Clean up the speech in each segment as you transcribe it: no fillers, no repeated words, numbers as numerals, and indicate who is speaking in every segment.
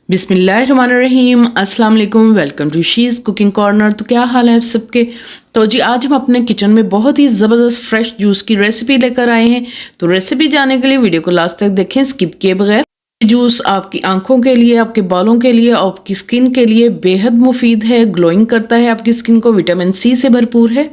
Speaker 1: बिस्मिल्लाहिर्रहमानिर्रहीम, अस्सलाम वालेकुम। Welcome to she's cooking corner. तो क्या हाल है आप सबके। तो जी आज हम अपने किचन में बहुत ही ज़बरदस्त फ्रेश जूस की रेसिपी लेकर आए हैं। तो रेसिपी जानने के लिए वीडियो को लास्ट तक देखें स्किप किए बगैर। जूस आपकी आंखों के लिए, आपके बालों के लिए, आपकी स्किन के लिए बेहद मुफीद है, ग्लोइंग करता है आपकी स्किन को, विटामिन सी से भरपूर है।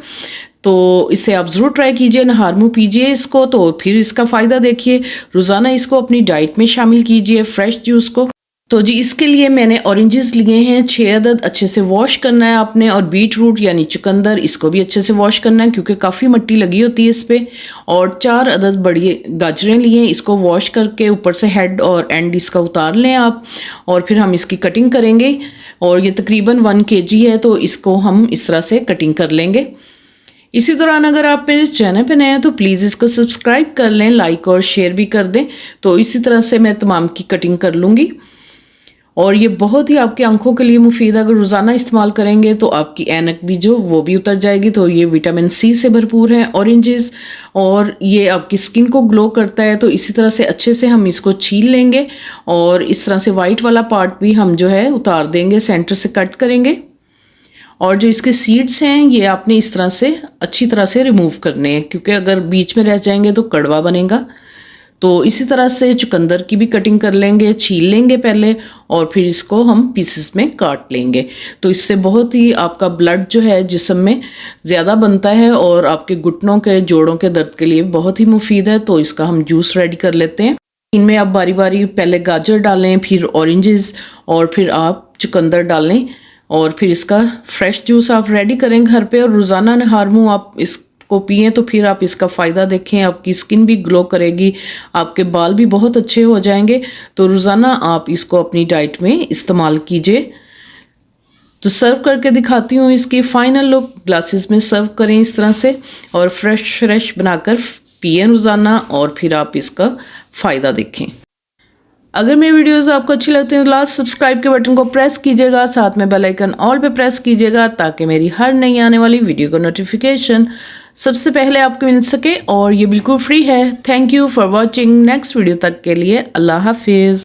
Speaker 1: तो इसे आप ज़रूर ट्राई कीजिए, नहार मुँह पीजिए इसको, तो फिर इसका फ़ायदा देखिए। रोज़ाना इसको अपनी डाइट में शामिल कीजिए फ्रेश जूस को। तो जी इसके लिए मैंने ऑरेंजेस लिए हैं 6 अदद, अच्छे से वॉश करना है आपने। और बीट रूट यानी चुकंदर, इसको भी अच्छे से वॉश करना है क्योंकि काफ़ी मिट्टी लगी होती है इस पर। और 4 अदद बड़ी गाजरें लिए हैं, इसको वॉश करके ऊपर से हेड और एंड इसका उतार लें आप। और फिर हम इसकी कटिंग करेंगे। और ये तकरीबन 1 kg है, तो इसको हम इस तरह से कटिंग कर लेंगे। इसी दौरान अगर आप मेरे चैनल पे नए हैं तो प्लीज़ इसको सब्सक्राइब कर लें, लाइक और शेयर भी कर दें। तो इसी तरह से मैं तमाम की कटिंग कर लूँगी। और ये बहुत ही आपकी आंखों के लिए मुफीद है, अगर रोज़ाना इस्तेमाल करेंगे तो आपकी ऐनक भी जो वो भी उतर जाएगी। तो ये विटामिन सी से भरपूर है ऑरेंजेस, और ये आपकी स्किन को ग्लो करता है। तो इसी तरह से अच्छे से हम इसको छील लेंगे और इस तरह से वाइट वाला पार्ट भी हम जो है उतार देंगे, सेंटर से कट करेंगे। और जो इसके सीड्स हैं ये आपने इस तरह से अच्छी तरह से रिमूव करने हैं, क्योंकि अगर बीच में रह जाएंगे तो कड़वा बनेगा। तो इसी तरह से चुकंदर की भी कटिंग कर लेंगे, छील लेंगे पहले, और फिर इसको हम पीसेस में काट लेंगे। तो इससे बहुत ही आपका ब्लड जो है जिस्म में ज़्यादा बनता है और आपके घुटनों के, जोड़ों के दर्द के लिए बहुत ही मुफीद है। तो इसका हम जूस रेडी कर लेते हैं। इनमें आप बारी बारी पहले गाजर डालें, फिर ऑरेंजेस, और फिर आप चुकंदर डालें, और फिर इसका फ्रेश जूस आप रेडी करें घर पे। और रोज़ाना नहार मुँह आप इसको पिएं तो फिर आप इसका फ़ायदा देखें, आपकी स्किन भी ग्लो करेगी, आपके बाल भी बहुत अच्छे हो जाएंगे। तो रोज़ाना आप इसको अपनी डाइट में इस्तेमाल कीजिए। तो सर्व करके दिखाती हूँ इसकी फ़ाइनल लुक। ग्लासेस में सर्व करें इस तरह से, और फ्रेश बनाकर पिएं रोज़ाना, और फिर आप इसका फ़ायदा देखें। अगर मेरी वीडियोस आपको अच्छी लगती हैं तो लास्ट सब्सक्राइब के बटन को प्रेस कीजिएगा, साथ में बेल आइकन ऑल पे प्रेस कीजिएगा, ताकि मेरी हर नई आने वाली वीडियो का नोटिफिकेशन सबसे पहले आपको मिल सके। और ये बिल्कुल फ्री है। Thank you for watching. Next video तक के लिए अल्लाह हाफिज़।